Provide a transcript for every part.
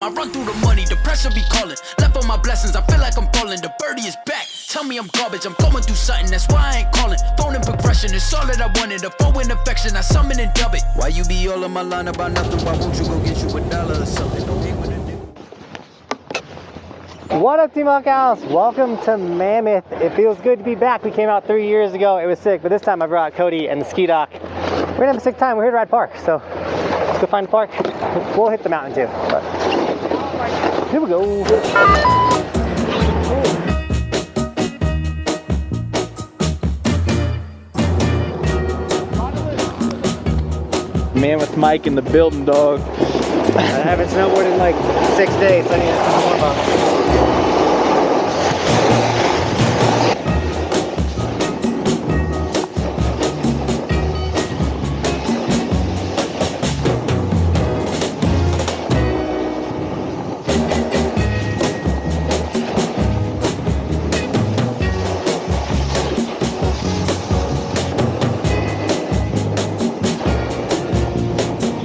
I run through the money, the pressure be calling. Left on my blessings, I feel like I'm falling. The birdie is back. Tell me I'm garbage, I'm going through something, that's why I ain't calling. Phone in progression, it's all that I wanted. A foe in affection, I summon and dub it. Why you be all in my line about nothing? Why won't you go get you $1 or something? Don't hate with a nigga. What up, Team Buckhouse? Welcome to Mammoth. It feels good to be back. We came out 3 years ago. It was sick, but this time I brought Cody and the ski dock. We're gonna have a sick time. We're here to ride park, so let's go find a park. We'll hit the mountain too. But here we go. Man with Mike in the building, dog. I haven't snowboarded in like 6 days, so I need to warm up.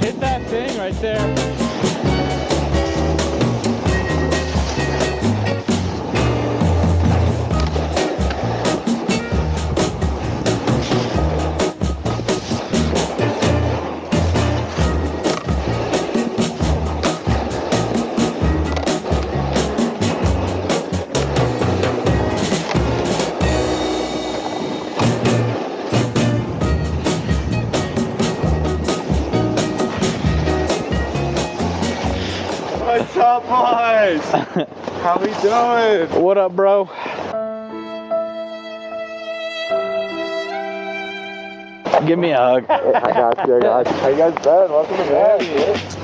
Hit that thing right there. What's up, boys? How we doing? What up, bro? Give me a hug. I got you, How you guys been? Welcome to Mammoth.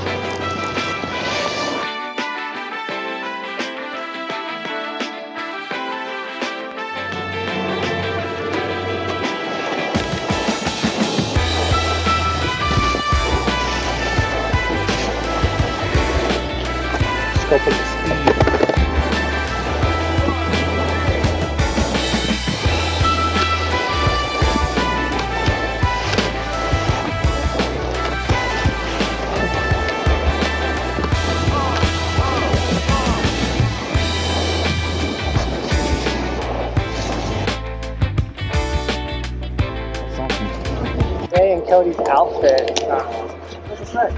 Go take the speed. Ray and Cody's outfit. What's this say?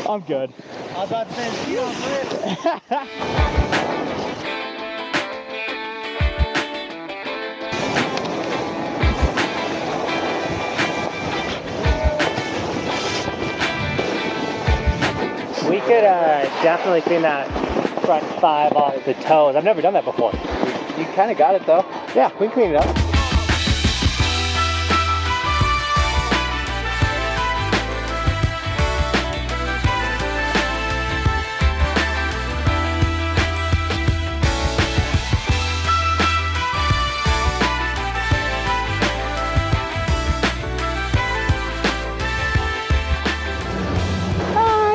I'm good. I was about to say, ski on flip. We could definitely clean that front 5 off the toes. I've never done that before. You kind of got it though. Yeah, we can clean it up.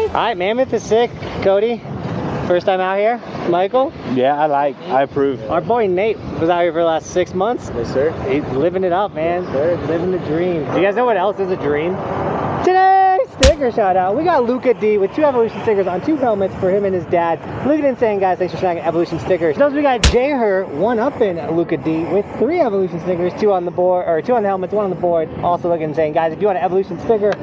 All right, Mammoth is sick. Cody, first time out here. Michael, Yeah, I approve. our boy Nate was out here for the last 6 months. Yes, sir. He's living it up, man. Living the dream. Do you guys know what else is a dream? Today, sticker shout out. We got Luca D with 2 Evolution stickers on 2 helmets for him and his dad. Look at it insane, guys. Thanks for snagging Evolution stickers. Those we got J Her, 1-upping Luca D with 3 Evolution stickers, 2 on the board, or 2 on the helmets, 1 on the board. Also looking insane, guys. If you want an Evolution sticker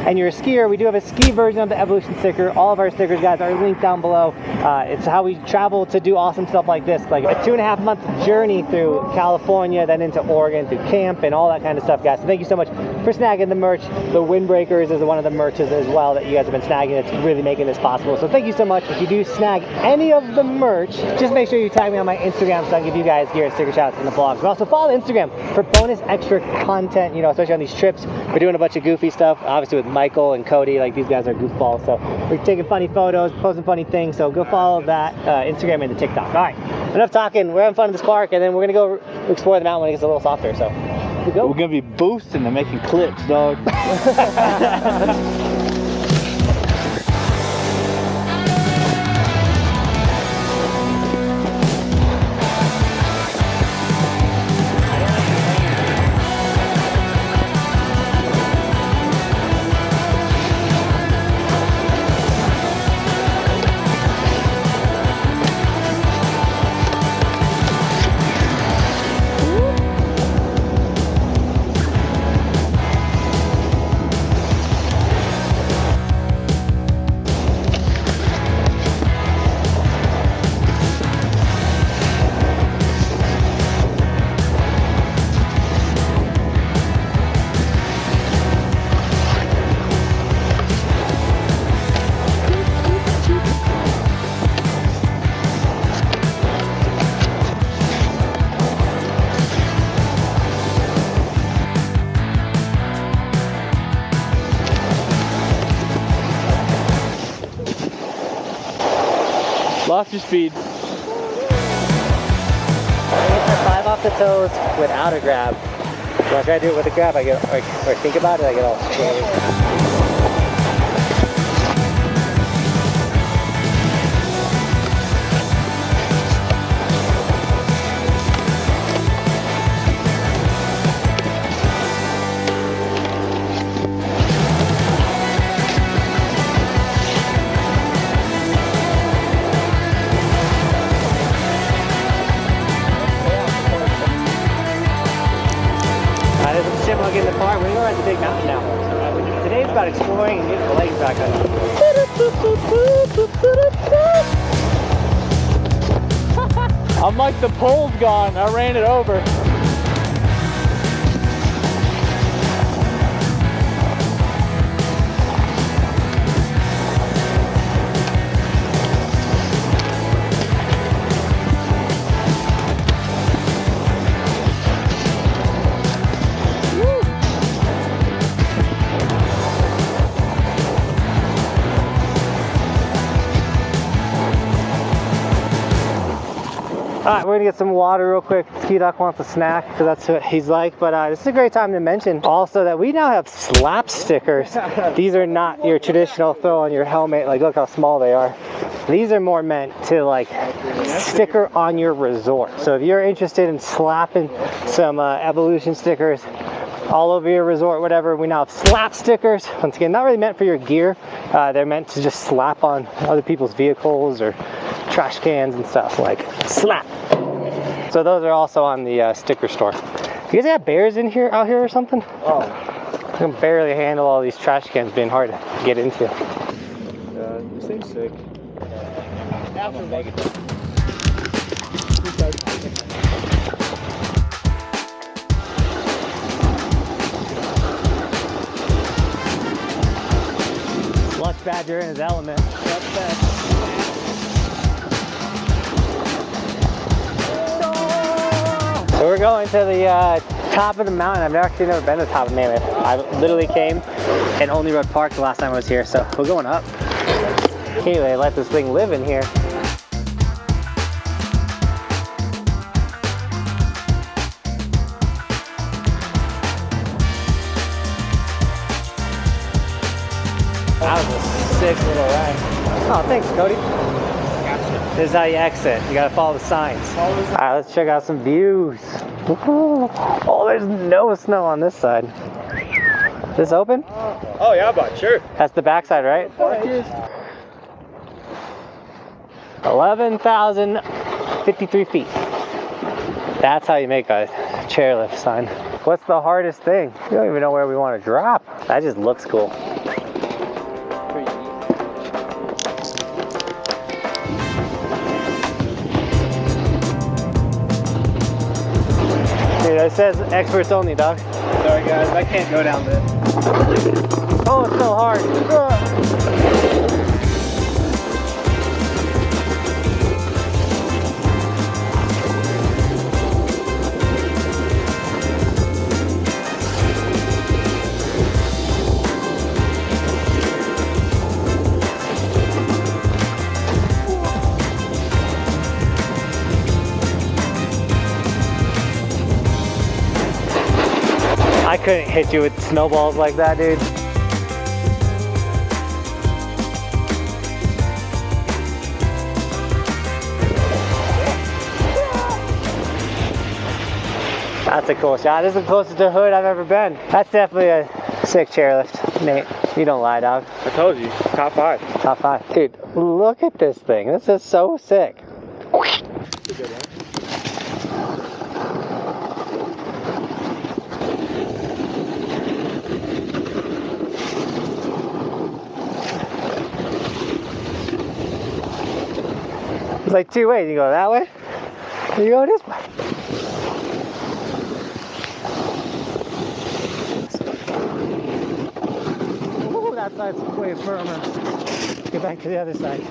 and you're a skier, we do have a ski version of the Evolution sticker. All of our stickers, guys, are linked down below It's how we travel to do awesome stuff like this, like a 2.5-month journey through California, then into Oregon, through camp and all that kind of stuff, guys. So thank you so much for snagging the merch. The windbreakers is one of the merches as well that you guys have been snagging. It's really making this possible. So thank you so much. If you do snag any of the merch, just make sure you tag me on my Instagram so I can give you guys gear and sticker shots in the vlogs. But also follow Instagram for bonus extra content, you know, especially on these trips. We're doing a bunch of goofy stuff, obviously with Michael and Cody. Like, these guys are goofballs. So we're taking funny photos, posting funny things. So go follow that Instagram and the TikTok. All right, enough talking. We're having fun in this park, and then we're gonna go explore the mountain when it gets a little softer. So we go. We're gonna be boosting and making clips, dog. Lost your speed. I get the 5 off the toes without a grab. When I try to do it with a grab, I get, or think about it, I get all scary. In the park, we're at the big mountain now. So today's about exploring and getting the legs back up. I'm like, the pole's gone. I ran it over. Alright, we're gonna get some water real quick. Ski Duck wants a snack because that's what he's like. But this is a great time to mention also that we now have slap stickers. These are not your traditional throw on your helmet. Like, look how small they are. These are more meant to like sticker on your resort. So if you're interested in slapping some Evolution stickers all over your resort, whatever, we now have slap stickers. Once again, not really meant for your gear. They're meant to just slap on other people's vehicles or trash cans and stuff, like slap. So those are also on the sticker store. You guys have bears in here, out here or something? Oh. I can barely handle all these trash cans being hard to get into. This thing's sick. Lush Badger in his element. So we're going to the top of the mountain. I've actually never been to the top of Mammoth. I literally came and only rode park the last time I was here, so we're going up. Anyway, let this thing live in here. That was a sick little ride. Oh, thanks, Cody. This is how you exit. You gotta follow the signs. Alright, let's check out some views. Oh, there's no snow on this side. Is this open? Oh yeah, but sure. That's the backside, right? 11,053 feet. That's how you make a chairlift sign. What's the hardest thing? We don't even know where we want to drop. That just looks cool. it says experts only, dog. Sorry guys, I can't go down this. Oh, it's so hard. I couldn't hit you with snowballs like that, dude. That's a cool shot. This is the closest to hood I've ever been. That's definitely a sick chairlift, Nate. You don't lie, dog. I told you, top 5. Top 5. Dude, look at this thing. This is so sick. That's a good one. It's like 2 ways. You go that way, you go this way. Ooh, that side's way firmer. Get back to the other side.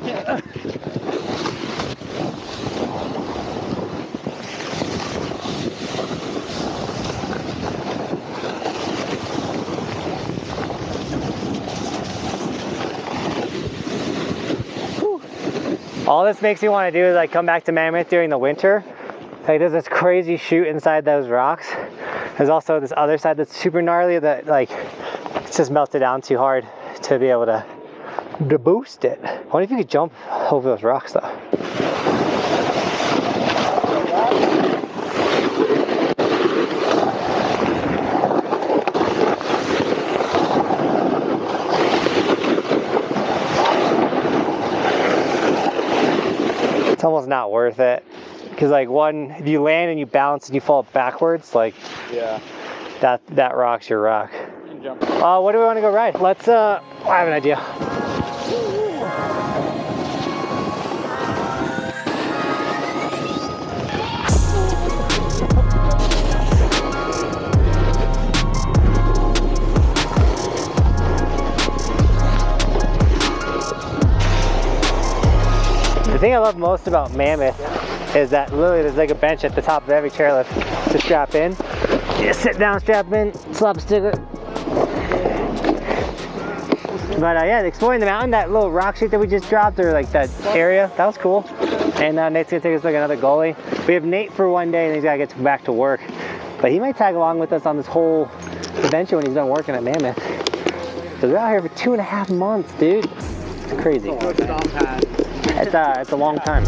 All this makes me want to do is like come back to Mammoth during the winter. Like there's this crazy chute inside those rocks. There's also this other side that's super gnarly that like it's just melted down too hard to be able to boost it. I wonder if you could jump over those rocks though. It's almost not worth it because like one, if you land and you bounce and you fall backwards, like Yeah. that rock's your rock. You can jump. What do we want to go ride? Let's I have an idea. The thing I love most about Mammoth is that literally there's like a bench at the top of every chairlift to strap in. You just sit down, strap in, slap a sticker. But yeah, exploring the mountain, that little rock chute that we just dropped, or like that area, that was cool. And Nate's gonna take us like another goalie. We have Nate for one day and he's gotta get back to work. But he might tag along with us on this whole adventure when he's done working at Mammoth. So we're out here for 2.5 months, dude. It's crazy. It's a long time.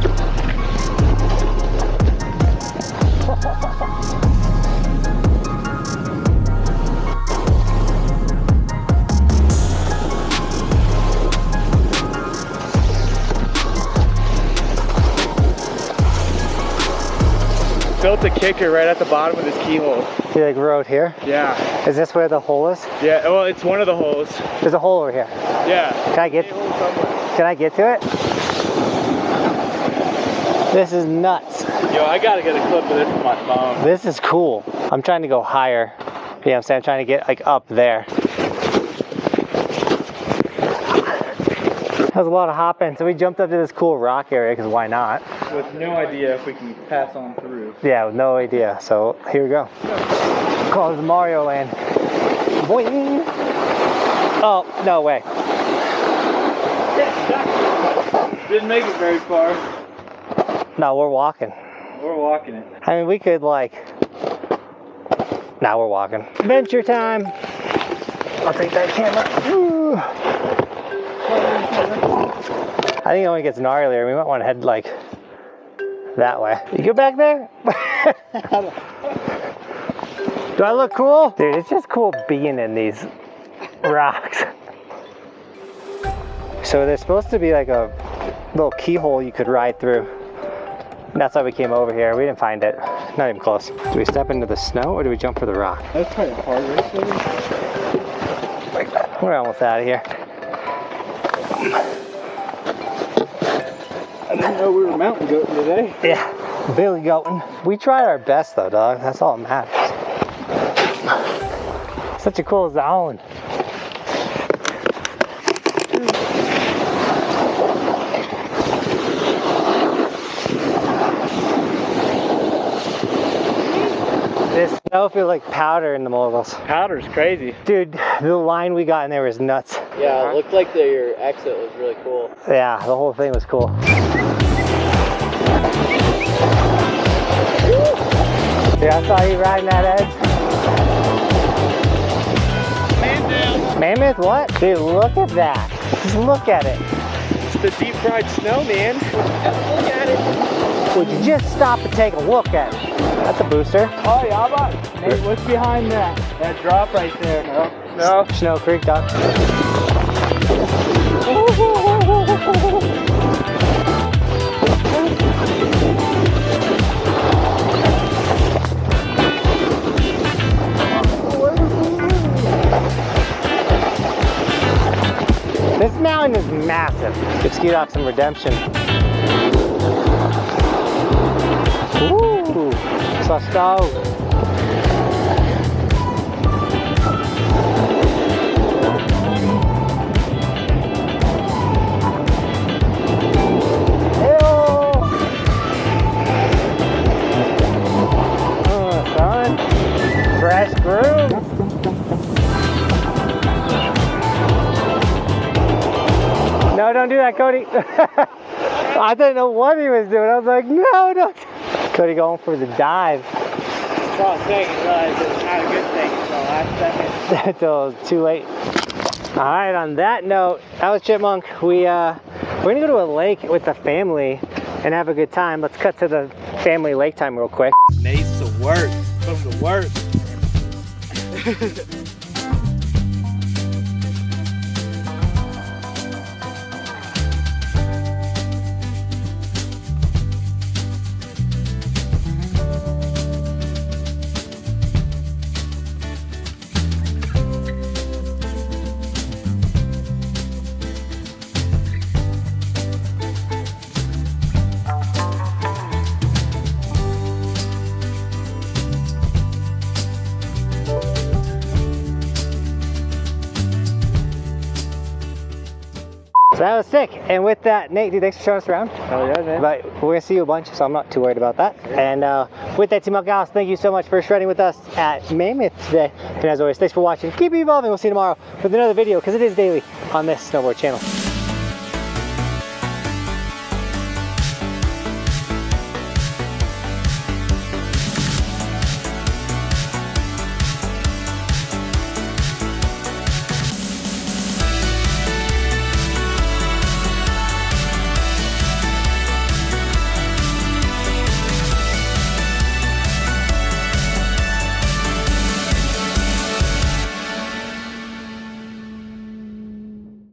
Built a kicker right at the bottom of this keyhole. You like rode here? Yeah. Is this where the hole is? Yeah, well, it's one of the holes. There's a hole over here. Yeah. Can I get to it? This is nuts. Yo, I gotta get a clip of this for my phone. This is cool. I'm trying to go higher. You know what I'm saying? I'm trying to get like up there. That was a lot of hopping. So we jumped up to this cool rock area because why not? With no idea if we can pass on through. Yeah, with no idea. So here we go. Call this Mario Land. Boing. Oh, no way. Didn't make it very far. No, we're walking. We're walking it. I mean, we could like... Now we're walking. Adventure time. I'll take that camera. Ooh. I think it only gets gnarlier. We might want to head like that way. You go back there? Do I look cool? Dude, it's just cool being in these rocks. So there's supposed to be like a little keyhole you could ride through. That's why we came over here. We didn't find it. Not even close. Do we step into the snow or do we jump for the rock? That's kind of hard right there. We're almost out of here. I didn't know we were mountain goating today. Yeah, Billy goating. We tried our best though, dog. That's all that matters. Such a cool zone. This snow feels like powder in the moguls. Powder's crazy. Dude, the line we got in there was nuts. Yeah, it looked like your exit was really cool. Yeah, the whole thing was cool. Yeah, I saw you riding that edge. Mammoth, what? Dude, look at that. Just look at it. It's the deep fried snow, man. Look at it. Would you just stop and take a look at it? That's a booster. Oh, yeah, but hey, what's behind that? That drop right there. No. Snow Creek, dog. This mountain is massive. Let's get off some redemption. Ooh, let's go. Oh, son. Fresh groove. No, don't do that, Cody. I didn't know what he was doing. I was like, no, don't. Cody going for the dive. I saw a thing and realized it was not a good thing until last second. Until it was too late. All right, on that note, that was Chipmunk. We're gonna go to a lake with the family and have a good time. Let's cut to the family lake time real quick. Nate's to work. From the work. So that was sick. And with that, Nate, dude, thanks for showing us around. Oh yeah, man. But we're gonna see you a bunch, so I'm not too worried about that. And with that, Team Buckhouse, thank you so much for shredding with us at Mammoth today. And as always, thanks for watching. Keep evolving. We'll see you tomorrow with another video, because it is daily on this snowboard channel.